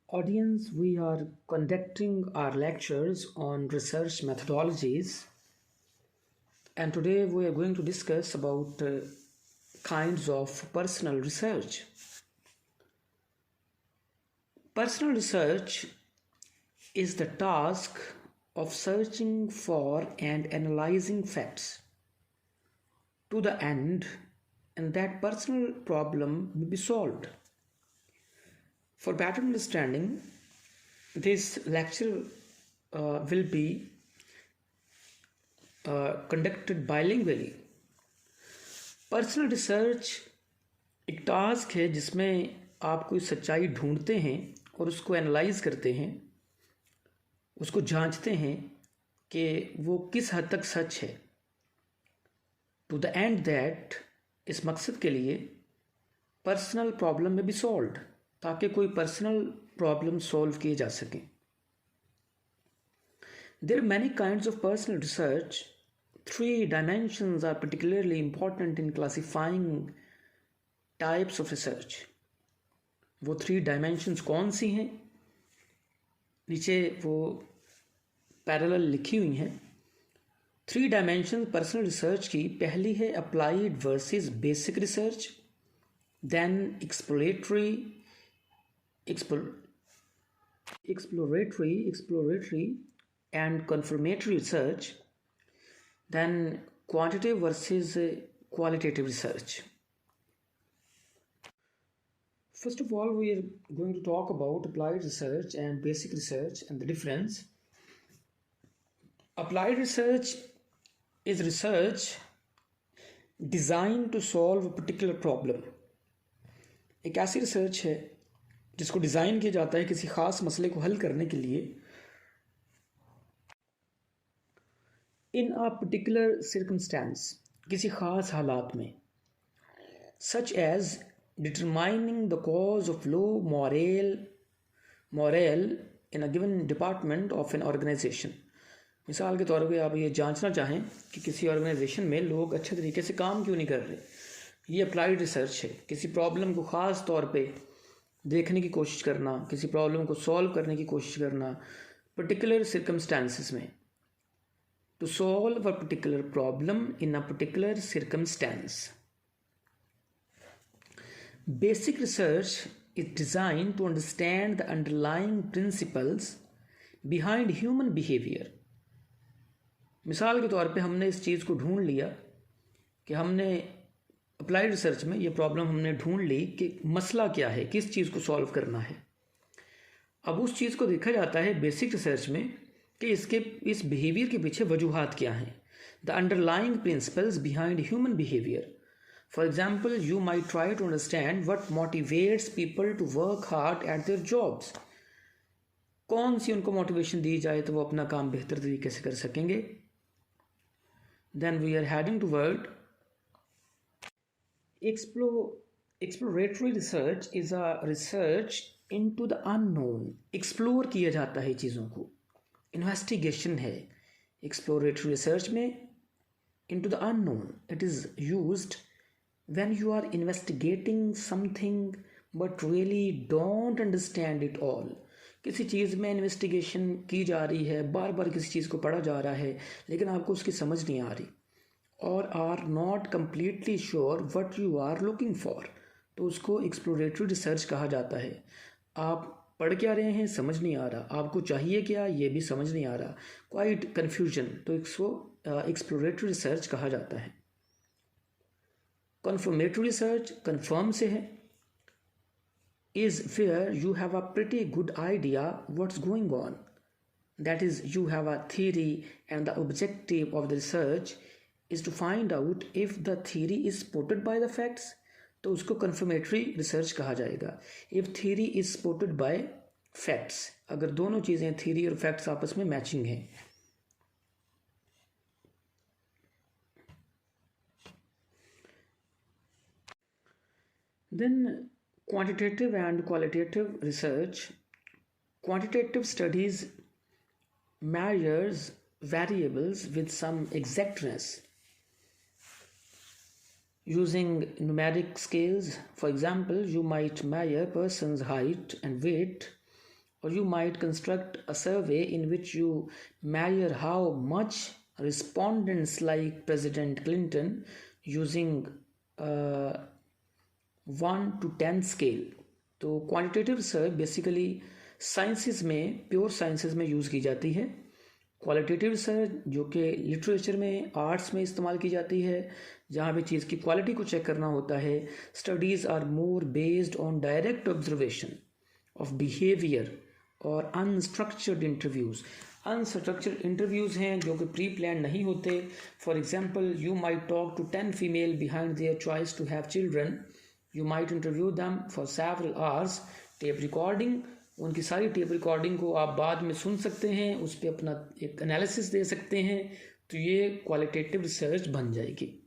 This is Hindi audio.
Audience, we are conducting our lectures on research methodologies, and today we are going to discuss about kinds of personal research. Personal research is the task of searching for and analyzing facts to the end and that personal problem may be solved. For better understanding, this lecture will be conducted bilingually. Personal research एक टास्क है जिसमें आप कोई सच्चाई ढूंढते हैं और उसको एनालाइज करते हैं, उसको जांचते हैं कि वो किस हद तक सच है, टू द एंड दैट इस मकसद के लिए पर्सनल प्रॉब्लम में भी सॉल्व, ताकि कोई पर्सनल प्रॉब्लम सॉल्व किए जा सकें. There are many kinds of personal research. Three dimensions are particularly important in classifying types of research. वो थ्री डायमेंशंस कौन सी हैं? नीचे वो पैरेलल लिखी हुई हैं. थ्री डायमेंशन पर्सनल रिसर्च की पहली है applied versus basic research, then exploratory and confirmatory research, then quantitative versus qualitative research. First of all, we are going to talk about applied research and basic research and the difference. Applied research is research designed to solve a particular problem. एक ऐसी रिसर्च है जिसको डिज़ाइन किया जाता है किसी ख़ास मसले को हल करने के लिए इन अ पर्टिकुलर सर्कमस्टेंस, किसी ख़ास हालात में, such as determining the cause of low morale in a given department of an organisation. मिसाल के तौर पे आप ये जांचना चाहें कि किसी ऑर्गेनाइजेशन में लोग अच्छे तरीके से काम क्यों नहीं कर रहे. ये अप्लाइड रिसर्च है. किसी प्रॉब्लम को ख़ास तौर पे देखने की कोशिश करना, किसी प्रॉब्लम को सॉल्व करने की कोशिश करना पर्टिकुलर सर्कमस्टेंसेस में, to solve a particular problem in a particular circumstance. Basic research is designed to understand the underlying principles behind human behavior. मिसाल के तौर पे हमने इस चीज़ को ढूंढ लिया कि हमने अप्लाइड रिसर्च में ये प्रॉब्लम हमने ढूंढ ली कि मसला क्या है, किस चीज़ को सॉल्व करना है. अब उस चीज़ को देखा जाता है बेसिक रिसर्च में कि इस बिहेवियर के पीछे वजूहात क्या हैं, the underlying principles behind human behaviour. For example, you might try to understand what motivates people to work hard at their jobs. कौन सी उनको मोटिवेशन दी जाए तो वो अपना काम बेहतर तरीके से कर सकेंगे. Then we are heading toward exploratory research is a research into the unknown. एक्सप्लोर किया जाता है चीज़ों को, इन्वेस्टिगेशन है एक्सप्लोरेटरी रिसर्च में. Into the unknown, it is used when you are investigating something but really don't understand it all. किसी चीज़ में इन्वेस्टिगेशन की जा रही है, बार बार किसी चीज़ को पढ़ा जा रहा है लेकिन आपको उसकी समझ नहीं आ रही, और are not completely sure what you are looking for, तो उसको एक्सप्लोरेटरी रिसर्च कहा जाता है. आप पढ़ क्या रहे हैं, समझ नहीं आ रहा, आपको चाहिए क्या, ये भी समझ नहीं आ रहा, क्वाइट कन्फ्यूजन, तो इसको एक्सप्लोरेटरी रिसर्च कहा जाता है. कन्फर्मेटरी रिसर्च कन्फर्म से है, is where you have a pretty good idea what's going on. That is you have a theory and the objective of the research is to find out if the theory is supported by the facts, तो उसको कन्फर्मेटरी रिसर्च कहा जाएगा. If theory is supported by facts, अगर दोनों चीज़ें थियरी और फैक्ट्स आपस में मैचिंग हैं. Then quantitative and qualitative research. Quantitative studies measures variables with some exactness using numeric scales. For example, you might measure person's height and weight or you might construct a survey in which you measure how much respondents like President Clinton using 1 to 10 scale. तो क्वांटिटेटिव रिसर्च बेसिकली साइंसेस में, प्योर साइंसेस में यूज़ की जाती है। क्वालिटेटिव रिसर्च जो कि लिटरेचर में, आर्ट्स में इस्तेमाल की जाती है, जहाँ भी चीज़ की क्वालिटी को चेक करना होता है। Studies are more based on direct observation of behaviour और अनस्ट्रक्चर्ड इंटरव्यूज़। अनस्ट्रक्चर्ड इंटरव्यूज़ हैं जो कि प्री प्लान नहीं होते। For example, you might talk to 10 female behind their choice to have children. You might interview them for several hours. Tape recording, उनकी सारी टेप रिकॉर्डिंग को आप बाद में सुन सकते हैं, उस पर अपना एक एनालिसिस दे सकते हैं। तो ये क्वालिटेटिव रिसर्च बन जाएगी।